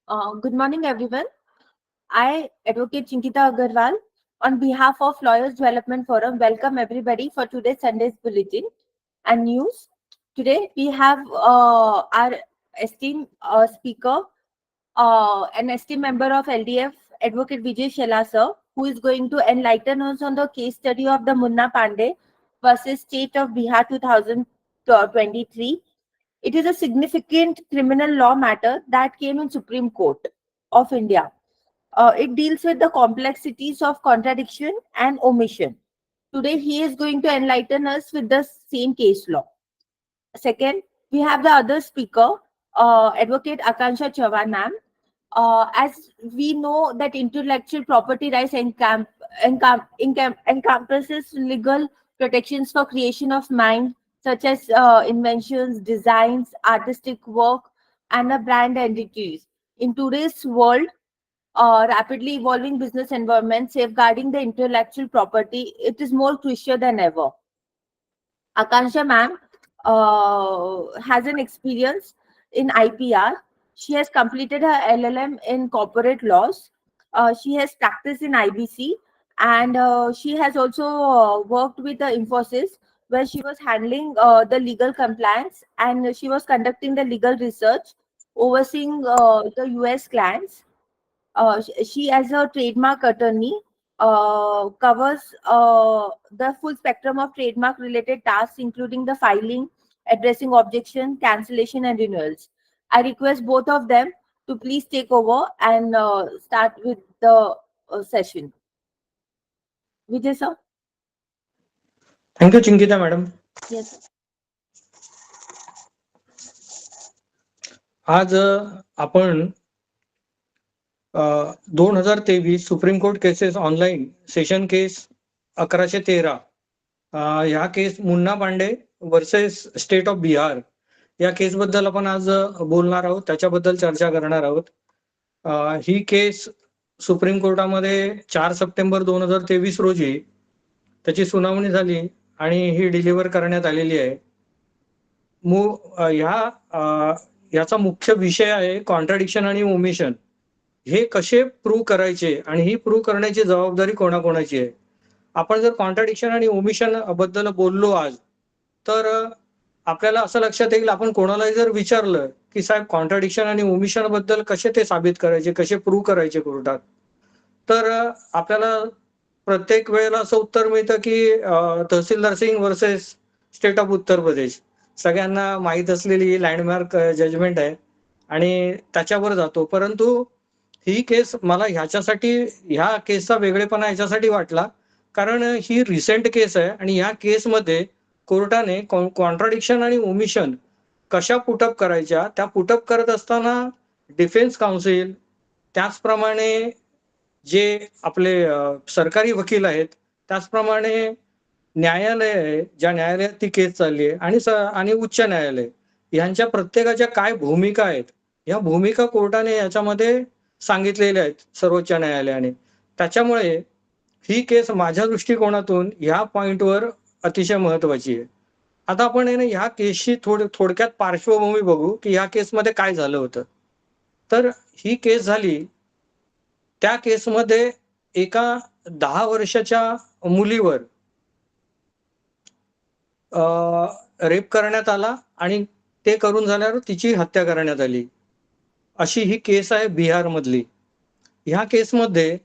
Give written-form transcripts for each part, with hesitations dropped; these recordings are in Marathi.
Good morning, everyone. I, Advocate Chinkita Agarwal, on behalf of Lawyers Development Forum, welcome everybody for today's Sunday's bulletin and news. Today, we have our esteemed speaker, an esteemed member of LDF, Advocate Vijay Shela sir, who is going to enlighten us on the case study of the Munna Pandey versus State of Bihar 2023. It is a significant criminal law matter that came in Supreme Court of India. It deals with the complexities of contradiction and omission. Today, he is going to enlighten us with the same case law. Second, we have the other speaker, Advocate Akansha Chavan ma'am. As we know that intellectual property rights encompasses legal protections for creation of mind, such as inventions, designs, artistic work, and a brand entities. In today's world, rapidly evolving business environment, safeguarding the intellectual property, it is more crucial than ever. Akansha ma'am has an experience in IPR. She has completed her LLM in corporate laws. She has practiced in IBC, and she has also worked with the Infosys, where she was handling the legal compliance, and she was conducting the legal research, overseeing the US clients. She, as a trademark attorney, covers the full spectrum of trademark related tasks, including the filing, addressing objection, cancellation, and renewals. I request both of them to please take over and start with the session. Vijay sir? Thank you Chinkita madam. Yes. आज आपण 2023 supreme court cases online session case 1113 ह्या case Munna Pandey versus state of Bihar या केस बद्दल आपण आज बोलणार आहोत, त्याच्याबद्दल चर्चा करणार आहोत. ही केस सुप्रीम कोर्टामध्ये 4 सप्टेंबर 2023 रोजी त्याची सुनावणी झाली आणि ही डिलिव्हर करण्यात आलेली आहे. याचा मुख्य विषय आहे कॉन्ट्राडिक्शन आणि ओमिशन. हे कसे प्रूव्ह करायचे आणि ही प्रूव्ह करण्याची जबाबदारी कोणाकोणाची आहे. आपण जर कॉन्ट्राडिक्शन आणि ओमिशन बद्दल बोललो आज, तर आपल्याला असं लक्षात येईल, आपण कोणालाही जर विचारलं की साहेब कॉन्ट्राडिक्शन आणि ओमिशन बद्दल कसे ते साबित करायचे, कसे प्रूव्ह करायचे कोर्टात, तर आपल्याला प्रत्येक वेळेला असं उत्तर मिळतं की तहसीलदार Singh versus state of Uttar Pradesh. सगळ्यांना माहीत असलेली लँडमार्क जजमेंट आहे आणि त्याच्यावर जातो. परंतु ही केस मला ह्या केसचा वेगळेपणा ह्याच्यासाठी वाटला कारण ही रिसेंट केस आहे आणि ह्या केसमध्ये कोर्टाने कॉन्ट्राडिक्शन आणि ओमिशन कशा पुटअप करायच्या, त्या पुटअप करत असताना डिफेन्स काउन्सिल, त्याचप्रमाणे जे आपले सरकारी वकील आहेत, त्याचप्रमाणे न्यायालय आहे, ज्या न्यायालयात ती केस चालली आहे, आणि उच्च न्यायालय, यांच्या प्रत्येकाच्या काय भूमिका आहेत, या भूमिका कोर्टाने याच्यामध्ये सांगितलेल्या आहेत सर्वोच्च न्यायालयाने. त्याच्यामुळे ही केस माझ्या दृष्टिकोनातून ह्या पॉइंटवर अतिशय महत्वाची आहे. आता आपण ह्या केसची थोडक्यात पार्श्वभूमी बघू की ह्या केसमध्ये काय झालं होतं. तर ही केस झाली, त्या केसमध्ये एका 10 वर्षाच्या मुलीवर रेप करण्यात आला आणि ते करून झाल्यावर तिची हत्या करण्यात आली, अशी ही केस आहे बिहार मधली. ह्या केसमध्ये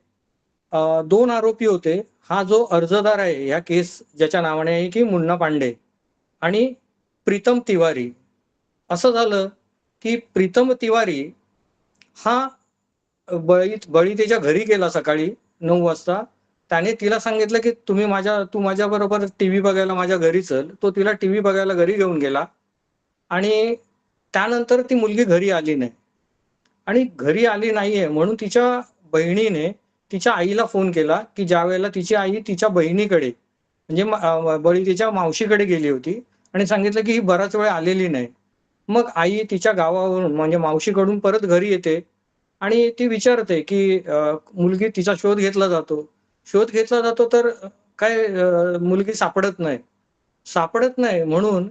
2 आरोपी होते. हा जो अर्जदार आहे ह्या केस ज्याच्या नावाने आहे की मुन्ना पांडे, आणि प्रीतम तिवारी. असं झालं की प्रीतम तिवारी हा बळी त्याच्या घरी गेला सकाळी 9 वाजता. त्याने तिला सांगितलं की तू माझ्या बरोबर टीव्ही बघायला माझ्या घरी चल. तो तिला टीव्ही बघायला घरी घेऊन गेला आणि त्यानंतर ती मुलगी घरी आली नाही. आणि घरी आली नाहीये म्हणून तिच्या बहिणीने तिच्या आईला फोन केला की ज्या वेळेला तिची आई तिच्या बहिणीकडे म्हणजे बळी तिच्या मावशीकडे गेली होती आणि सांगितलं की ही बराच वेळ आलेली नाही. मग आई तिच्या गावावरून म्हणजे मावशीकडून परत घरी येते आणि ती विचारते की मुलगी, तिचा शोध घेतला जातो तर काय मुलगी सापडत नाही म्हणून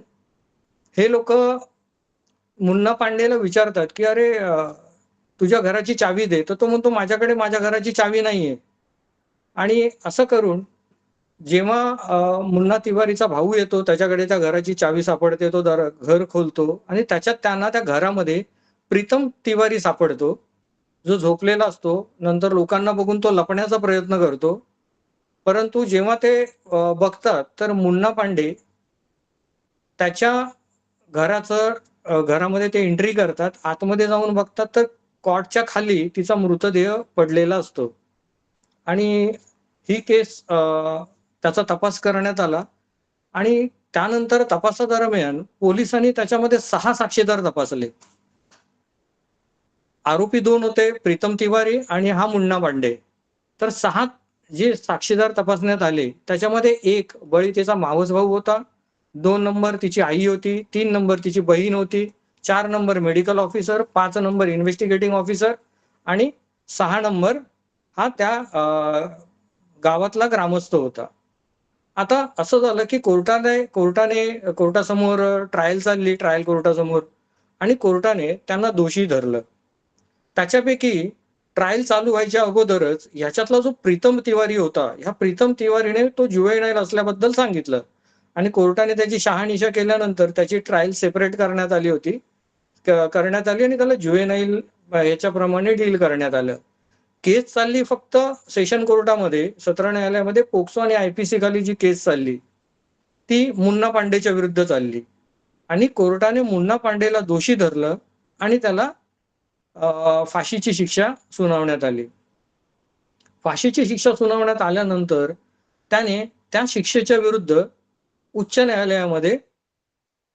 हे लोक मुन्ना पांडेला विचारतात की अरे तुझ्या घराची चावी दे, तर तो म्हणतो माझ्याकडे माझ्या घराची चावी नाहीये. आणि असं करून जेव्हा मुन्ना तिवारीचा भाऊ येतो, त्याच्याकडे त्या घराची चावी सापडते, तो घर खोलतो आणि त्याच्यात त्यांना त्या घरामध्ये प्रीतम तिवारी सापडतो, जो झोपलेला असतो. नंतर लोकांना बघून तो लपण्याचा प्रयत्न करतो. परंतु जेव्हा ते बघतात, तर मुन्ना पांडे त्याच्या घरामध्ये ते एंट्री करतात. आतमध्ये जाऊन बघतात, तर कॉटच्या खाली तिचा मृतदेह पडलेला असतो. आणि ही केस त्याचा तपास करण्यात आला आणि त्यानंतर तपासादरम्यान पोलिसांनी त्याच्यामध्ये 6 साक्षीदार तपासले. आरोपी 2 होते, प्रीतम तिवारी आणि हा मुन्ना पांडे. तर 6 जे साक्षीदार तपासण्यात आले, त्याच्यामध्ये 1 बळी तिचा मावस भाऊ होता, 2 नंबर तिची आई होती, 3 नंबर तिची बहीण होती, 4 number medical officer, 5 number investigating officer आणि 6 नंबर हा त्या गावातला ग्रामस्थ होता. आता असं झालं, की कोर्टासमोर ट्रायल चालली, ट्रायल कोर्टासमोर आणि कोर्टाने त्यांना दोषी धरलं. त्याच्यापैकी ट्रायल चालू व्हायच्या अगोदरच ह्याच्यातला जो प्रीतम तिवारी होता, ह्या प्रीतम तिवारीने तो ज्युवेनाईल असल्याबद्दल सांगितलं आणि कोर्टाने त्याची शहानिशा केल्यानंतर त्याची ट्रायल सेपरेट करण्यात आली होती. करण्यात आली आणि त्याला ज्युवेनाईल ह्याच्याप्रमाणे डील करण्यात आलं. केस चालली फक्त सेशन कोर्टामध्ये, सत्र न्यायालयामध्ये पोक्सो आणि आयपीसी खाली जी केस चालली, ती मुन्ना पांडेच्या विरुद्ध चालली आणि कोर्टाने मुन्ना पांडेला दोषी धरलं आणि त्याला फाशीची शिक्षा सुनावण्यात आली. फाशीची शिक्षा सुनावण्यात आल्यानंतर त्याने त्या शिक्षेच्या विरुद्ध उच्च न्यायालयामध्ये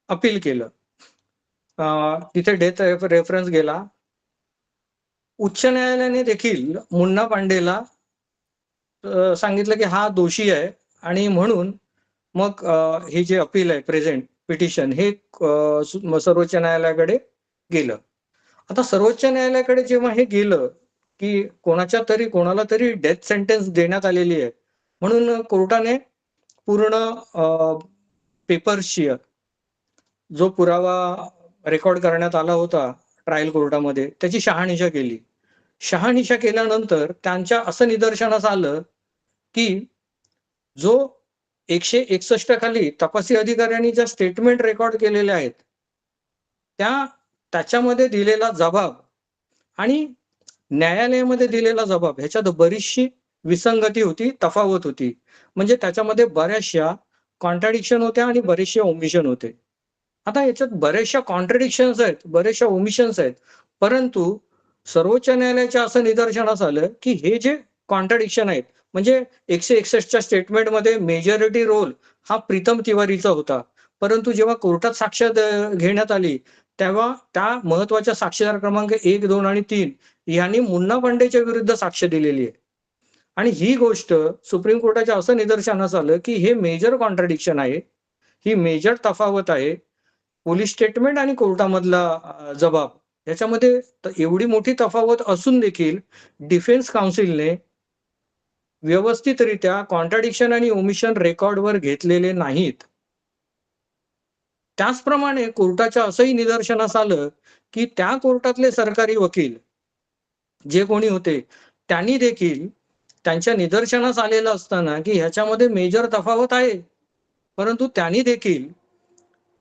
अपील केलं. तिथे डेथ रेफरन्स गेला. उच्च न्यायालयाने देखील मुन्ना पांडेला सांगितलं की हा दोषी आहे आणि म्हणून मग हे जे अपील आहे प्रेझेंट पिटिशन हे सर्वोच्च न्यायालयाकडे गेलं. आता सर्वोच्च न्यायालयाकडे जेव्हा हे गेलं की कोणाला तरी डेथ सेंटेन्स देण्यात आलेली आहे, म्हणून कोर्टाने पूर्ण पेपर्सची जो पुरावा रेकॉर्ड करण्यात आला होता ट्रायल कोर्टामध्ये त्याची शहानिशा केली. शहानिशा केल्यानंतर त्यांच्या असं निदर्शनास आलं की जो 161 खाली तपासी अधिकाऱ्यांनी ज्या स्टेटमेंट रेकॉर्ड केलेल्या आहेत, त्याच्यामध्ये दिलेला जबाब आणि न्यायालयामध्ये दिलेला जबाब ह्याच्यात बरीचशी विसंगती होती, तफावत होती. म्हणजे त्याच्यामध्ये बऱ्याचशा कॉन्ट्राडिक्शन होत्या आणि बरेचसे ओमिशन होते. आता याच्यात बऱ्याचशा कॉन्ट्राडिक्शन्स आहेत, बऱ्याचशा ओमिशन्स आहेत, परंतु सर्वोच्च न्यायालयाच्या असं निदर्शनास आलं की हे जे कॉन्ट्राडिक्शन आहेत, म्हणजे 161च्या स्टेटमेंटमध्ये मेजॉरिटी रोल हा प्रीतम तिवारीचा होता, परंतु जेव्हा कोर्टात साक्ष घेण्यात आली तेव्हा त्या महत्वाच्या साक्षीदार क्रमांक 1, 2 आणि 3 यांनी मुन्ना पांडेच्या विरुद्ध साक्ष दिलेली आहे. आणि ही गोष्ट सुप्रीम कोर्टाच्या असं निदर्शनास आलं की हे मेजर कॉन्ट्राडिक्शन आहे, ही मेजर तफावत आहे. पोलीस स्टेटमेंट आणि कोर्टामधला जबाब याच्यामध्ये एवढी मोठी तफावत असून देखील डिफेन्स काउन्सिलने व्यवस्थितरित्या कॉन्ट्राडिक्शन आणि ओमिशन रेकॉर्डवर घेतलेले नाहीत. त्याचप्रमाणे कोर्टाच्या असंही निदर्शनास आलं की त्या कोर्टातले सरकारी वकील जे कोणी होते त्यांनी देखील त्यांच्या निदर्शनास आलेलं असताना की ह्याच्यामध्ये मेजर तफावत आहे, परंतु त्यांनी देखील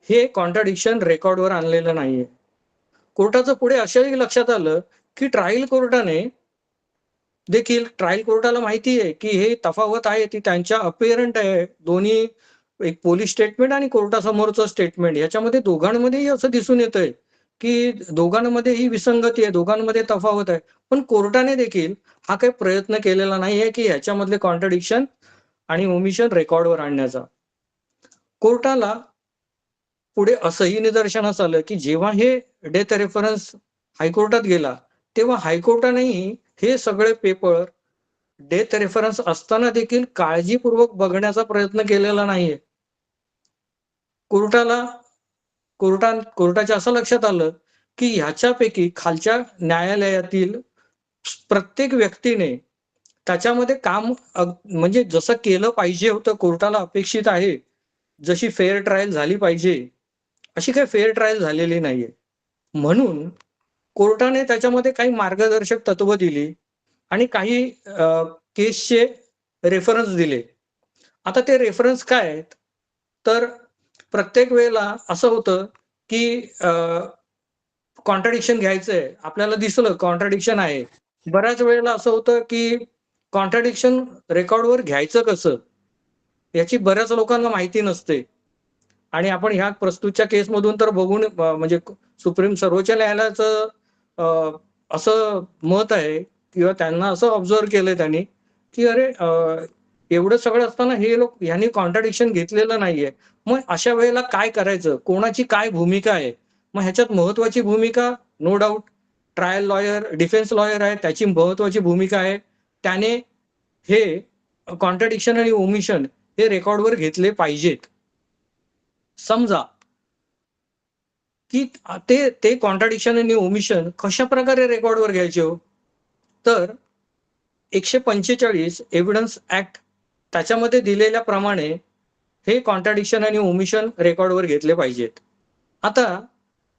हे कॉन्ट्राडिक्शन रेकॉर्डवर आणलेलं नाहीये. कोर्टाचं पुढे असंही लक्षात आलं की ट्रायल कोर्टाला माहिती आहे की हे तफावत आहे ती त्यांच्या अपिअरंट आहे. दोन्ही एक पोलीस स्टेटमेंट आणि कोर्टासमोरचं स्टेटमेंट याच्यामध्ये दोघांमध्येही असं दिसून येतंय की दोघांमध्ये ही विसंगती आहे, दोघांमध्ये तफावत आहे. पण कोर्टाने देखील हा काही प्रयत्न केलेला नाहीये की ह्याच्यामधले कॉन्ट्राडिक्शन आणि ओमिशन रेकॉर्डवर आणण्याचा. कोर्टाला पुढे असंही निदर्शनास आलं की जेव्हा हे डेथ रेफरन्स हायकोर्टात गेला तेव्हा हायकोर्टानेही हे सगळे पेपर डेथ रेफरन्स असताना देखील काळजीपूर्वक बघण्याचा प्रयत्न केलेला नाहीये. कोर्टाच्या असं लक्षात आलं की ह्याच्यापैकी खालच्या न्यायालयातील प्रत्येक व्यक्तीने त्याच्यामध्ये काम म्हणजे जसं केलं पाहिजे होतं, कोर्टाला अपेक्षित आहे जशी फेअर ट्रायल झाली पाहिजे, अशी काही फेअर ट्रायल झालेली नाहीये. म्हणून कोर्टाने त्याच्यामध्ये काही मार्गदर्शक तत्व दिली आणि काही केसचे रेफरन्स दिले. आता ते रेफरन्स काय आहेत? तर प्रत्येक वेळेला असं होतं, की कॉन्ट्राडिक्शन घ्यायचंय. आपल्याला दिसलं कॉन्ट्राडिक्शन आहे. बऱ्याच वेळेला असं होतं, की कॉन्ट्राडिक्शन रेकॉर्डवर घ्यायचं कसं? याची बऱ्याच लोकांना माहिती नसते. आणि आपण ह्या प्रस्तुतच्या केसमधून तर बघून म्हणजे सर्वोच्च न्यायालयाचं अ, असं मत आहे किंवा त्यांना असं ऑब्झर्व्ह केलंय त्यांनी, की अरे एवढं सगळं असताना हे लोक ह्यांनी कॉन्ट्राडिक्शन घेतलेलं नाहीये. मग अशा वेळेला काय करायचं? कोणाची काय भूमिका आहे? मग ह्याच्यात महत्त्वाची भूमिका no doubt trial lawyer, defence lawyer आहे, त्याची महत्त्वाची भूमिका आहे. त्याने हे कॉन्ट्राडिक्शन आणि ओमिशन हे रेकॉर्डवर घेतले पाहिजेत. समजा की ते ते कॉन्ट्राडिक्शन आणि ओमिशन कशाप्रकारे रेकॉर्डवर घ्यायचे हो? तर 145 एव्हिडन्स ॲक्ट त्याच्यामध्ये दिलेल्याप्रमाणे हे कॉन्ट्राडिक्शन आणि ओमिशन रेकॉर्डवर घेतले पाहिजेत. आता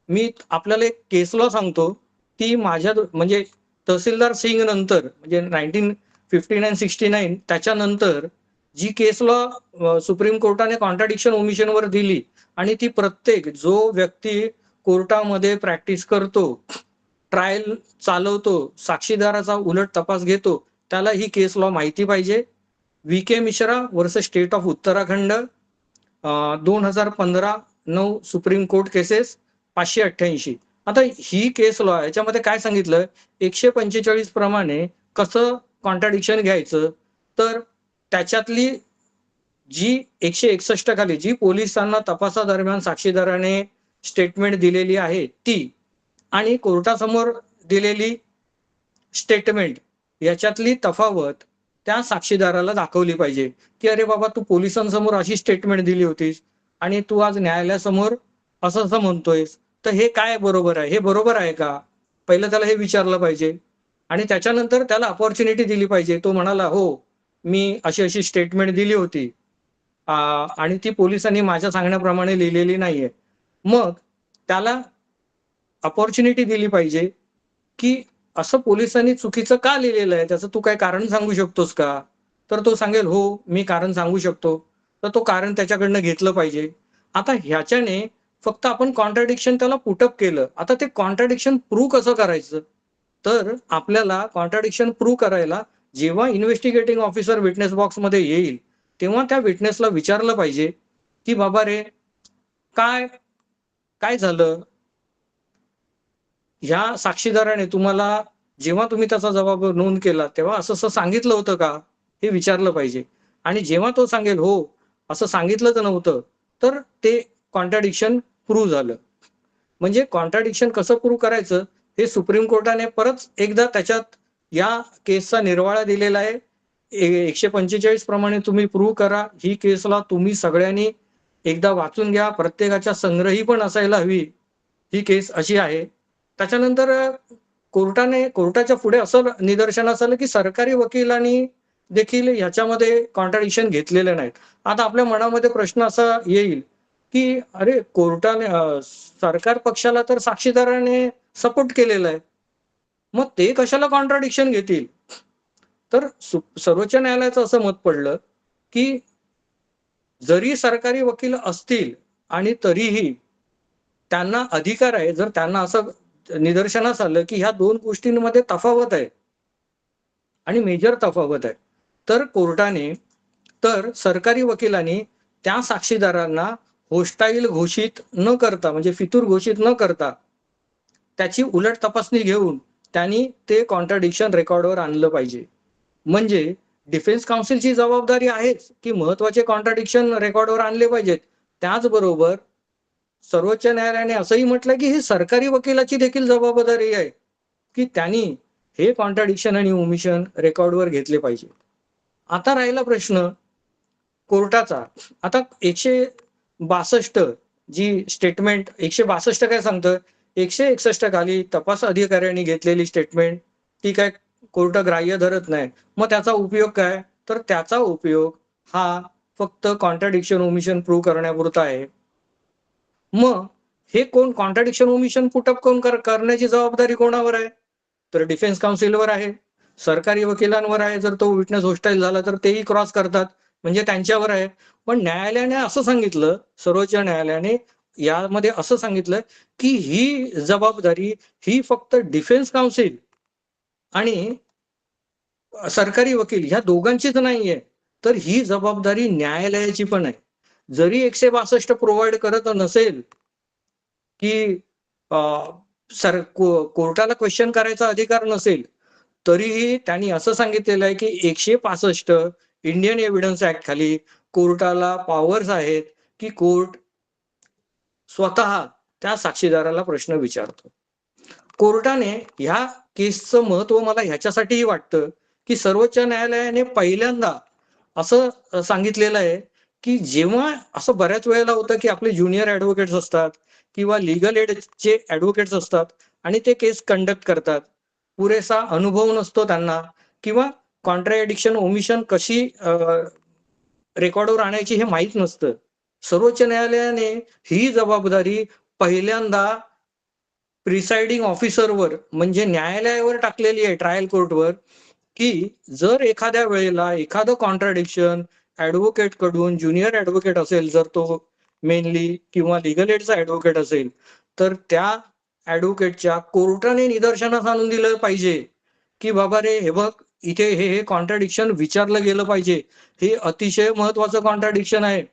मी आपल्याला एक केस लॉ सांगतो, की म्हणजे तहसीलदार सिंग नंतर म्हणजे 1959-69 त्याच्यानंतर जी केस लॉ सुप्रीम कोर्टाने कॉन्ट्राडिक्शन ओमिशनवर दिली आणि ती प्रत्येक जो व्यक्ती कोर्टामध्ये प्रॅक्टिस करतो, ट्रायल चालवतो, साक्षीदाराचा उलट तपास घेतो, त्याला ही केस लॉ माहिती पाहिजे. VK. Mishra versus state of Uttarakhand 2015-9 supreme court cases 588. आता ही केस लॉ याच्यामध्ये काय सांगितलं 145 प्रमाणे कसं कॉन्ट्राडिक्शन घ्यायचं, तर त्याच्यातली जी 161 खाली जी पोलिसांना तपासादरम्यान साक्षीदाराने स्टेटमेंट दिलेली आहे ती आणि कोर्टासमोर दिलेली स्टेटमेंट याच्यातली तफावत त्या साक्षीदाराला दाखवली पाहिजे, की "अरे बाबा, तू पोलिसांसमोर अशी स्टेटमेंट दिली होतीस आणि तू आज न्यायालयासमोर असं-असं म्हणतोयस. तर हे काय बरोबर आहे? हे बरोबर आहे का?" पहिलं त्याला हे विचारलं पाहिजे आणि त्याच्यानंतर त्याला अपॉर्च्युनिटी दिली पाहिजे. तो म्हणाला, "हो, मी अशी-अशी स्टेटमेंट दिली होती आणि ती पोलिसांनी माझ्या सांगण्याप्रमाणे लिहिलेली नाहीये." मग त्याला अपॉर्च्युनिटी दिली पाहिजे, की असं पोलिसांनी चुकीचं का लिहिलेलं आहे? त्याचं तू काही कारण सांगू शकतोस का? तर तो सांगेल, "हो, मी कारण सांगू शकतो." तर तो कारण त्याच्याकडनं घेतलं पाहिजे. आता ह्याच्याने फक्त आपण कॉन्ट्राडिक्शन त्याला पुट केलं. आता ते कॉन्ट्राडिक्शन प्रूव्ह कसं करायचं? तर आपल्याला कॉन्ट्राडिक्शन प्रूव्ह करायला जेव्हा इन्व्हेस्टिगेटिंग ऑफिसर विटनेस बॉक्समध्ये येईल, तेव्हा त्या विटनेसला विचारलं पाहिजे, की "बाबा रे, काय काय झालं? ह्या साक्षीदाराने तुम्हाला जेव्हा तुम्ही त्याचा जबाब नोंद केला, तेव्हा असं-असं सांगितलं होतं का?" हे विचारलं पाहिजे. आणि जेव्हा तो सांगेल, "हो, असं सांगितलंच नव्हतं," तर ते कॉन्ट्राडिक्शन प्रूव्ह झालं. म्हणजे कॉन्ट्राडिक्शन कसं प्रूव्ह करायचं, हे सुप्रीम कोर्टाने परत एकदा त्याच्यात या केसचा निर्वाळा दिलेला आहे. 145 प्रमाणे तुम्ही प्रूव्ह करा. ही केसला तुम्ही सगळ्यांनी एकदा वाचून घ्या. प्रत्येकाच्या संग्रही पण असायला हवी. ही केस अशी आहे. त्याच्यानंतर कोर्टाच्या पुढे असं निदर्शनास आलं, की सरकारी वकिलांनी देखील ह्याच्यामध्ये कॉन्ट्राडिक्शन घेतलेले नाहीत. आता आपल्या मनामध्ये प्रश्न असा येईल, की अरे सरकार पक्षाला तर साक्षीदाराने सपोर्ट केलेला आहे. मग ते कशाला कॉन्ट्राडिक्शन घेतील? तर सर्वोच्च न्यायालयाचं असं मत पडलं, की जरी सरकारी वकील असतील आणि तरीही त्यांना अधिकार आहे, जर त्यांना असं निदर्शनास आलं, की ह्या 2 गोष्टींमध्ये तफावत आहे आणि मेजर तफावत आहे. तर सरकारी वकिलांनी त्या साक्षीदारांना होस्टाईल घोषित न करता, म्हणजे फितूर घोषित न करता, त्याची उलट तपासणी घेऊन त्यांनी ते कॉन्ट्राडिक्शन रेकॉर्डवर आणलं पाहिजे. म्हणजे डिफेन्स काउन्सिलची जबाबदारी आहेच, की महत्त्वाचे कॉन्ट्राडिक्शन रेकॉर्डवर आणले पाहिजेत. त्याचबरोबर सर्वोच्च न्यायालयाने असंही म्हटलं, की ही सरकारी वकिलाची देखील जबाबदारी आहे, की त्यांनी हे कॉन्ट्राडिक्शन आणि ओमिशन रेकॉर्डवर घेतले पाहिजे. आता राहिला प्रश्न कोर्टाचा. आता 162 जी स्टेटमेंट 162 काय सांगतं? 161 खाली तपास अधिकाऱ्यांनी घेतलेली स्टेटमेंट ती काय कोर्ट ग्राह्य धरत नाही. मग त्याचा उपयोग काय? तर त्याचा उपयोग हा फक्त कॉन्ट्राडिक्शन, ओमिशन प्रूव्ह करण्यापुरता आहे. मग हे कोण कॉन्ट्राडिक्शन ओमिशन पुटअप कोण करण्याची जबाबदारी कोणावर आहे? तर डिफेन्स काउन्सिलवर आहे, सरकारी वकिलांवर आहे. जर तो विटनेस होस्टाईल झाला तर तेही क्रॉस करतात, म्हणजे त्यांच्यावर आहे. पण न्यायालयाने असं सांगितलं, सर्वोच्च न्यायालयाने यामध्ये असं सांगितलं की ही जबाबदारी ही फक्त डिफेन्स काउन्सिल आणि सरकारी वकील ह्या दोघांचीच नाहीये, तर ही जबाबदारी न्यायालयाची पण आहे. जरी 162 प्रोव्हाइड करत नसेल की कोर्टाला क्वेश्चन करायचा अधिकार नसेल, तरीही त्यांनी असं सांगितलेलं आहे की 165 इंडियन एव्हिडन्स ऍक्ट खाली कोर्टाला पॉवर्स आहेत की कोर्ट स्वतः त्या साक्षीदाराला प्रश्न विचारतो. कोर्टाने ह्या केसचं महत्व मला ह्याच्यासाठीही वाटतं की सर्वोच्च न्यायालयाने पहिल्यांदा असं सांगितलेलं आहे की जेव्हा असं बऱ्याच वेळेला होतं की आपले ज्युनियर ऍडव्होकेट्स असतात किंवा लिगल एडचे ऍडव्होकेट्स असतात आणि ते केस कंडक्ट करतात. पुरेसा अनुभव नसतो त्यांना किंवा कॉन्ट्राडिक्शन ओमिशन कशी रेकॉर्डवर आणायची हे माहीत नसतं. सर्वोच्च न्यायालयाने ही जबाबदारी पहिल्यांदा प्रिसाइडिंग ऑफिसरवर म्हणजे न्यायालयावर टाकलेली आहे, ट्रायल कोर्टवर, की जर एखाद्या वेळेला एखादं कॉन्ट्राडिक्शन ऍडव्होकेट कडून, ज्युनियर ऍडव्होकेट असेल जर तो मेनली किंवा लिगल एडचा ऍडव्होकेट असेल, तर त्या ऍडव्होकेटच्या कोर्टाने निदर्शनास आणून दिलं पाहिजे की बाबा रे हे बघ, इथे हे कॉन्ट्राडिक्शन विचारलं गेलं पाहिजे, हे अतिशय महत्वाचं कॉन्ट्राडिक्शन आहे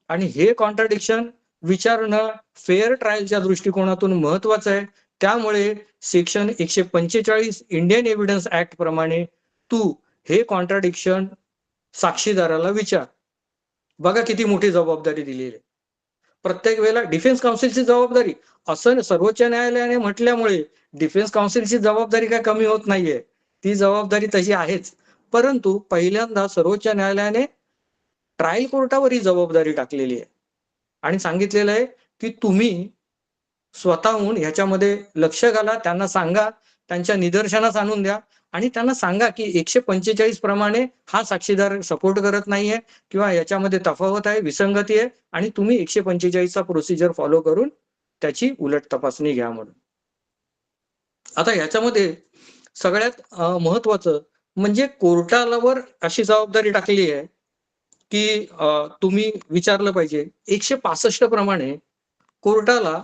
आणि हे कॉन्ट्राडिक्शन विचारणं फेअर ट्रायलच्या दृष्टिकोनातून महत्वाचं आहे. त्यामुळे सेक्शन 145 इंडियन एव्हिडन्स ऍक्ट प्रमाणे तू हे कॉन्ट्राडिक्शन साक्षीदाराला विचार. बघा किती मोठी जबाबदारी दिलेली आहे. प्रत्येक वेळेला डिफेन्स काउन्सिलची जबाबदारी असं सर्वोच्च न्यायालयाने म्हटल्यामुळे डिफेन्स काउन्सिलची जबाबदारी काय कमी होत नाहीये, ती जबाबदारी तशी आहेच. परंतु पहिल्यांदा सर्वोच्च न्यायालयाने ट्रायल कोर्टावर ही जबाबदारी टाकलेली आहे आणि सांगितलेलं आहे की तुम्ही स्वतःहून ह्याच्यामध्ये लक्ष घाला, त्यांना सांगा, त्यांच्या निदर्शनास आणून द्या आणि त्यांना सांगा की 145 प्रमाणे हा साक्षीदार सपोर्ट करत नाहीये किंवा याच्यामध्ये तफावत आहे, विसंगती आहे आणि तुम्ही 145 चा प्रोसिजर फॉलो करून त्याची उलट तपासणी घ्या म्हणून. आता ह्याच्यामध्ये सगळ्यात महत्वाचं म्हणजे कोर्टावर अशी जबाबदारी टाकली आहे की तुम्ही विचारलं पाहिजे. 165 प्रमाणे कोर्टाला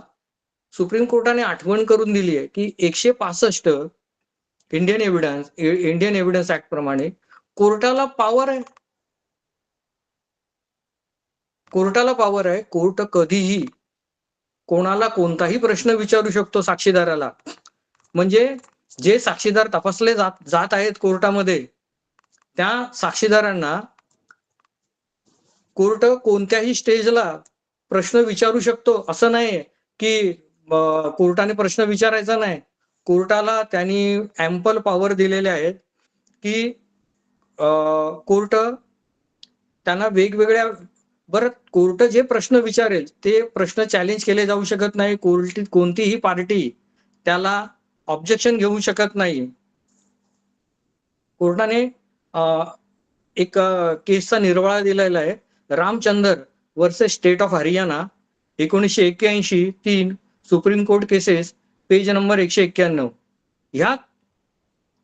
सुप्रीम कोर्टाने आठवण करून दिली आहे की 165 इंडियन एव्हिडन्स ऍक्ट प्रमाणे कोर्टाला पॉवर आहे. कोर्टाला पॉवर आहे. कोर्ट कधीही कोणाला कोणताही प्रश्न विचारू शकतो साक्षीदाराला. म्हणजे जे साक्षीदार तपासले जात आहेत कोर्टामध्ये, त्या साक्षीदारांना कोर्ट कोणत्याही स्टेजला प्रश्न विचारू शकतो. असं नाही की कोर्टाने प्रश्न विचारायचा नाही. कोर्टाला त्यांनी ऍम्पल पॉवर दिलेले आहेत की कोर्ट त्यांना वेगवेगळ्या कोर्ट जे प्रश्न विचारेल ते प्रश्न चॅलेंज केले जाऊ शकत नाही. कोणतीही पार्टी त्याला ऑब्जेक्शन घेऊ शकत नाही. कोर्टाने एक केसचा निर्वाळा दिलेला आहे, Ramchander versus state of Haryana 1981 3 supreme court cases page number 191. ह्या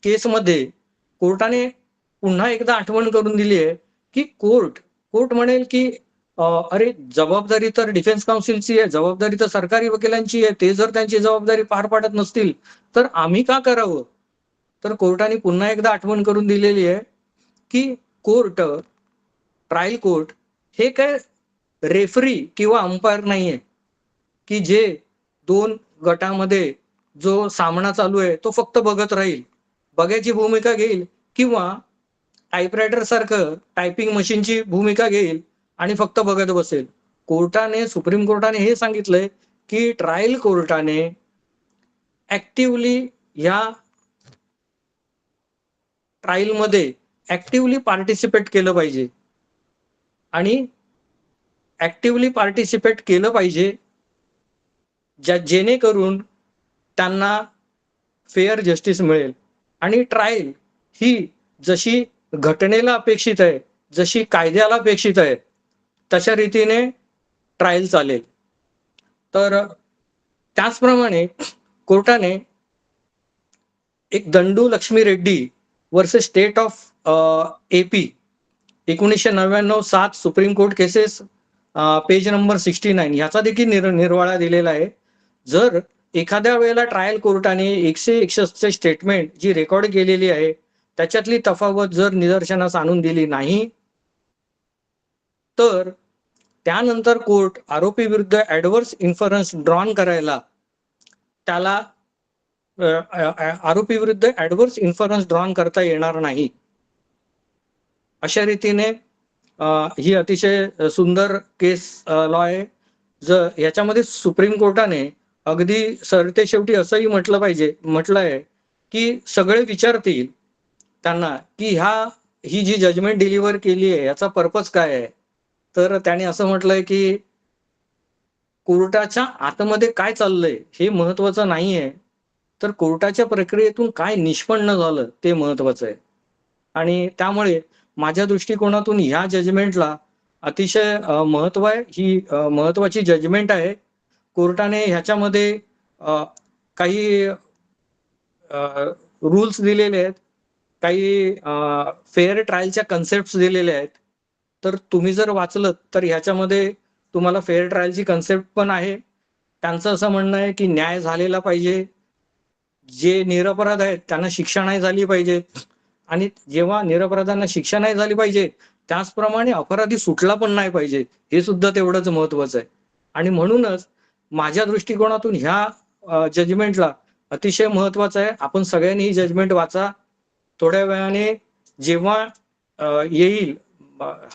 केसमध्ये कोर्टाने पुन्हा एकदा आठवण करून दिली आहे की कोर्ट म्हणेल की अरे जबाबदारी तर डिफेन्स काउन्सिलची आहे, जबाबदारी तर सरकारी वकिलांची आहे, ते जर त्यांची जबाबदारी पार पाडत नसतील तर आम्ही का करावं. तर कोर्टाने पुन्हा एकदा आठवण करून दिलेली आहे की ट्रायल कोर्ट हे काय रेफरी किंवा अंपायर नाहीये की जे दोन गटामध्ये जो सामना चालू आहे तो फक्त बघत राहील, बघायची भूमिका घेईल किंवा टाईपरायटर सारखं टायपिंग मशीनची भूमिका घेईल आणि फक्त बघत बसेल. सुप्रीम कोर्टाने हे सांगितलंय की ट्रायल कोर्टाने ऍक्टिव्हली ह्या ट्रायलमध्ये ऍक्टिव्हली पार्टिसिपेट केलं पाहिजे आणि ऍक्टिव्हली पार्टिसिपेट केलं पाहिजे जेणेकरून त्यांना फेअर जस्टिस मिळेल आणि ट्रायल ही जशी घटनेला अपेक्षित आहे, जशी कायद्याला अपेक्षित आहे, तशा रीतीने ट्रायल चालेल. तर त्याचप्रमाणे कोर्टाने एक Dandu Lakshmi Reddy versus state of AP 1999-7 supreme court cases page number 69 ह्याचा देखील निर्वाळा दिलेला आहे. जर एखाद्या वेळेला ट्रायल कोर्टाने 161 स्टेटमेंट जी रेकॉर्ड केलेली आहे त्याच्यातली तफावत जर निदर्शनास आणून दिली नाही तर त्यानंतर कोर्ट आरोपी विरुद्ध ऍडव्हर्स इन्फरन्स ड्रॉन करायला त्याला आरोपी विरुद्ध ऍडव्हर्स इन्फरन्स ड्रॉन करता येणार नाही. अशा रीतीने ही अतिशय सुंदर केस लॉ आहे. जर याच्यामध्ये सुप्रीम कोर्टाने अगदी सरतेशेवटी असंही म्हटलं आहे की सगळे विचारतील त्यांना की ही जी जजमेंट डिलिव्हर केली आहे याचा पर्पज काय आहे. तर त्याने असं म्हटलंय की कोर्टाच्या आतमध्ये काय चाललंय हे महत्वाचं नाहीये, तर कोर्टाच्या प्रक्रियेतून काय निष्पन्न झालं ते महत्वाचं आहे. आणि त्यामुळे माझ्या दृष्टिकोनातून ह्या जजमेंटला अतिशय महत्व आहे. ही महत्वाची जजमेंट आहे. कोर्टाने ह्याच्यामध्ये काही रूल्स दिलेले आहेत, काही फेअर ट्रायलच्या कन्सेप्ट दिलेले आहेत. तर तुम्ही जर वाचलं तर ह्याच्यामध्ये तुम्हाला फेअर ट्रायलची कन्सेप्ट पण आहे. त्यांचं असं म्हणणं आहे की न्याय झालेला पाहिजे, जे निरपराध आहेत त्यांना शिक्षा नाही झाली पाहिजे, आणि जेव्हा निरपराधांना शिक्षा नाही झाली पाहिजे त्याचप्रमाणे अपराधी सुटला पण नाही पाहिजे, हे सुद्धा तेवढंच महत्वाचं आहे. आणि म्हणूनच माझ्या दृष्टिकोनातून ह्या जजमेंटला अतिशय महत्वाचं आहे. आपण सगळ्यांनी ही जजमेंट वाचा. थोड्या वेळाने जेव्हा येईल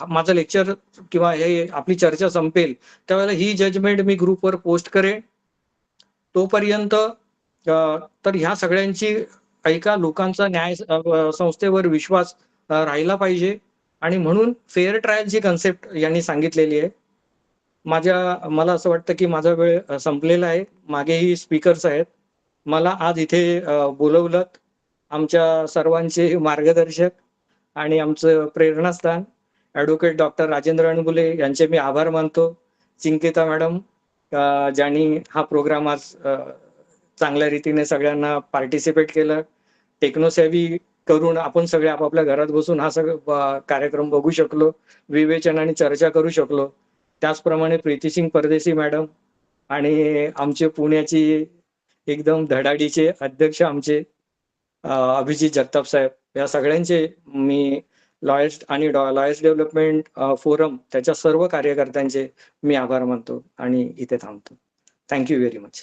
माझं लेक्चर किंवा हे आपली चर्चा संपेल त्यावेळेला ही जजमेंट मी ग्रुपवर पोस्ट करेन. तोपर्यंत तर ह्या सगळ्यांची एका लोकांचा न्याय संस्थेवर विश्वास राहिला पाहिजे, आणि म्हणून फेअर ट्रायलची कन्सेप्ट यांनी सांगितलेली आहे. मला असं वाटतं की माझा वेळ संपलेला आहे. मागेही स्पीकर्स आहेत. मला आज इथे बोलवलं आमच्या सर्वांचे मार्गदर्शक आणि आमचं प्रेरणास्थान ॲडव्होकेट डॉक्टर राजेंद्र अणबुले यांचे मी आभार मानतो. चिंकिता मॅडम ज्यांनी हा प्रोग्राम आज चांगल्या रीतीने सगळ्यांना पार्टिसिपेट केलं. टेक्नोसेव्ही करून आपण सगळे आपापल्या घरात बसून हा सगळं कार्यक्रम बघू शकलो, विवेचनाने चर्चा करू शकलो. त्याचप्रमाणे प्रीतीसिंग परदेशी मॅडम आणि आमचे पुण्याची एकदम धडाडीचे अध्यक्ष आमचे अभिजित जगताप साहेब, या सगळ्यांचे मी लॉयर्स आणि लॉयर्स डेव्हलपमेंट फोरम त्याच्या सर्व कार्यकर्त्यांचे मी आभार मानतो आणि इथे थांबतो. Thank you very much.